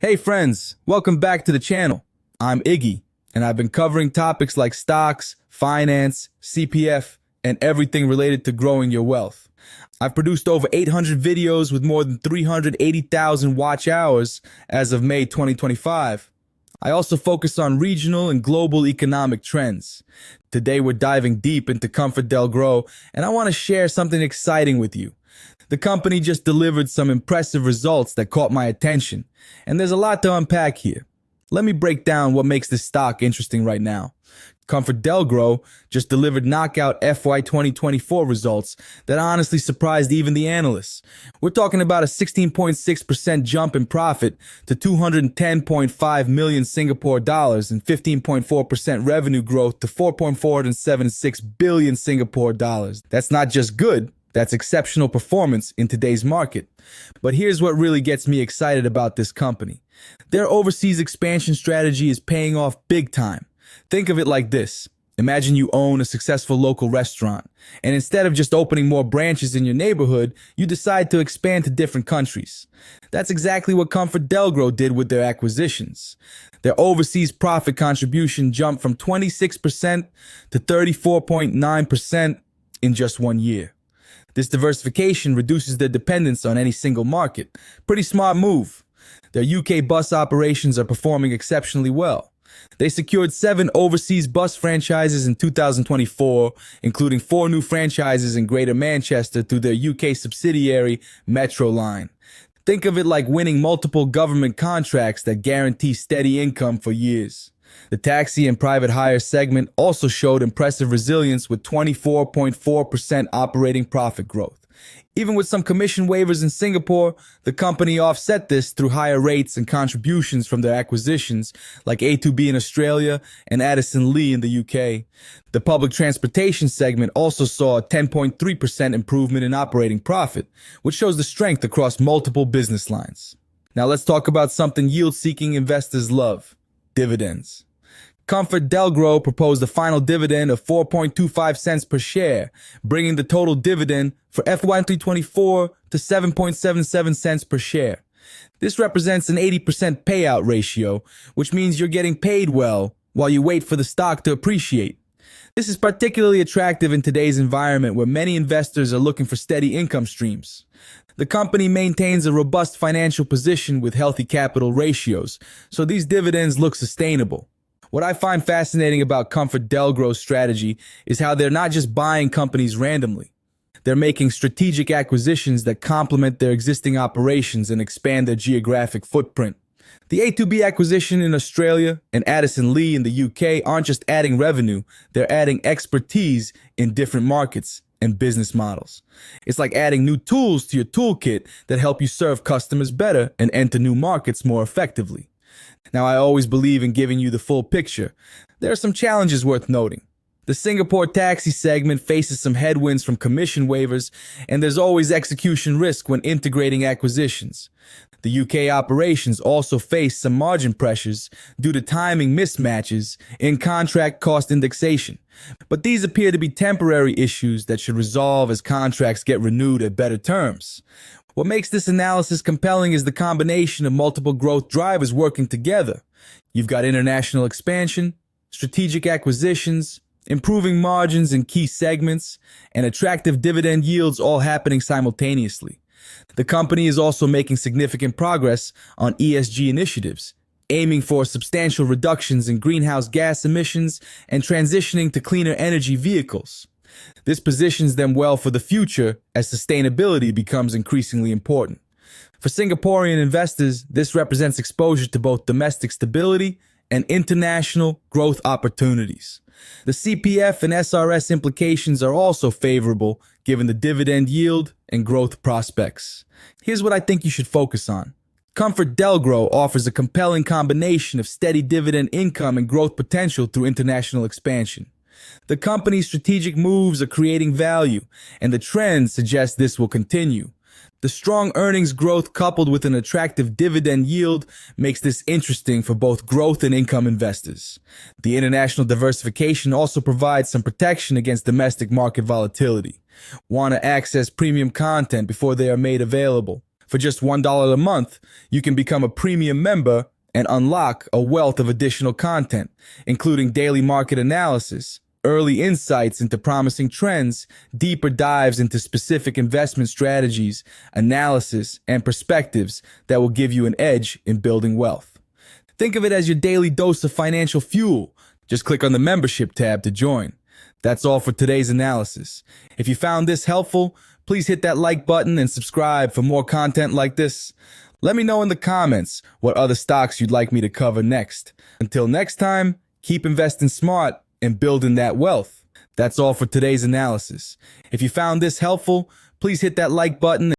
Hey friends, welcome back to the channel. I'm Iggy, and I've been covering topics like stocks, finance, CPF, and everything related to growing your wealth. I've produced over 800 videos with more than 380,000 watch hours as of May 2025. I also focus on regional and global economic trends. Today we're diving deep into Comfort Delgrow, and I want to share something exciting with you. The company just delivered some impressive results that caught my attention, and there's a lot to unpack here. Let me break down what makes this stock interesting right now. Comfort Delgrow just delivered knockout FY 2024 results that honestly surprised even the analysts. We're talking about a 16.6% jump in profit to 210.5 million Singapore dollars and 15.4% revenue growth to 4.476 billion Singapore dollars. That's not just good. That's exceptional performance in today's market. But here's what really gets me excited about this company. Their overseas expansion strategy is paying off big time. Think of it like this. Imagine you own a successful local restaurant, and instead of just opening more branches in your neighborhood, you decide to expand to different countries. That's exactly what Comfort Delgrow did with their acquisitions. Their overseas profit contribution jumped from 26% to 34.9% in just 1 year. This diversification reduces their dependence on any single market. Pretty smart move. Their UK bus operations are performing exceptionally well. They secured 7 overseas bus franchises in 2024, including 4 new franchises in Greater Manchester through their UK subsidiary, Metro Line. Think of it like winning multiple government contracts that guarantee steady income for years. The taxi and private hire segment also showed impressive resilience with 24.4% operating profit growth. Even with some commission waivers in Singapore, the company offset this through higher rates and contributions from their acquisitions like A2B in Australia and Addison Lee in the UK. The public transportation segment also saw a 10.3% improvement in operating profit, which shows the strength across multiple business lines. Now let's talk about something yield-seeking investors love: dividends. Comfort Delgrow proposed a final dividend of 4.25 cents per share, bringing the total dividend for FY 2024 to 7.77 cents per share. This represents an 80% payout ratio, which means you're getting paid well while you wait for the stock to appreciate. This is particularly attractive in today's environment where many investors are looking for steady income streams. The company maintains a robust financial position with healthy capital ratios, so these dividends look sustainable. What I find fascinating about Comfort Delgrow's strategy is how they're not just buying companies randomly. They're making strategic acquisitions that complement their existing operations and expand their geographic footprint. The A2B acquisition in Australia and Addison Lee in the UK aren't just adding revenue, they're adding expertise in different markets and business models. It's like adding new tools to your toolkit that help you serve customers better and enter new markets more effectively. Now, I always believe in giving you the full picture. There are some challenges worth noting. The Singapore taxi segment faces some headwinds from commission waivers, and there's always execution risk when integrating acquisitions. The UK operations also face some margin pressures due to timing mismatches in contract cost indexation. But these appear to be temporary issues that should resolve as contracts get renewed at better terms. What makes this analysis compelling is the combination of multiple growth drivers working together. You've got international expansion, strategic acquisitions, improving margins in key segments, and attractive dividend yields all happening simultaneously. The company is also making significant progress on ESG initiatives, aiming for substantial reductions in greenhouse gas emissions and transitioning to cleaner energy vehicles. This positions them well for the future as sustainability becomes increasingly important. For Singaporean investors, this represents exposure to both domestic stability and international growth opportunities. The CPF and SRS implications are also favorable given the dividend yield and growth prospects. Here's what I think you should focus on. Comfort Delgrow offers a compelling combination of steady dividend income and growth potential through international expansion. The company's strategic moves are creating value, and the trends suggest this will continue. The strong earnings growth coupled with an attractive dividend yield makes this interesting for both growth and income investors. The international diversification also provides some protection against domestic market volatility. Want to access premium content before they are made available? For just $1 a month, you can become a premium member and unlock a wealth of additional content, including daily market analysis, early insights into promising trends, deeper dives into specific investment strategies, analysis, and perspectives that will give you an edge in building wealth. Think of it as your daily dose of financial fuel. Just click on the membership tab to join. That's all for today's analysis. If you found this helpful, please hit that like button and subscribe for more content like this. Let me know in the comments what other stocks you'd like me to cover next. Until next time, keep investing smart and building that wealth. That's all for today's analysis. If you found this helpful, please hit that like button.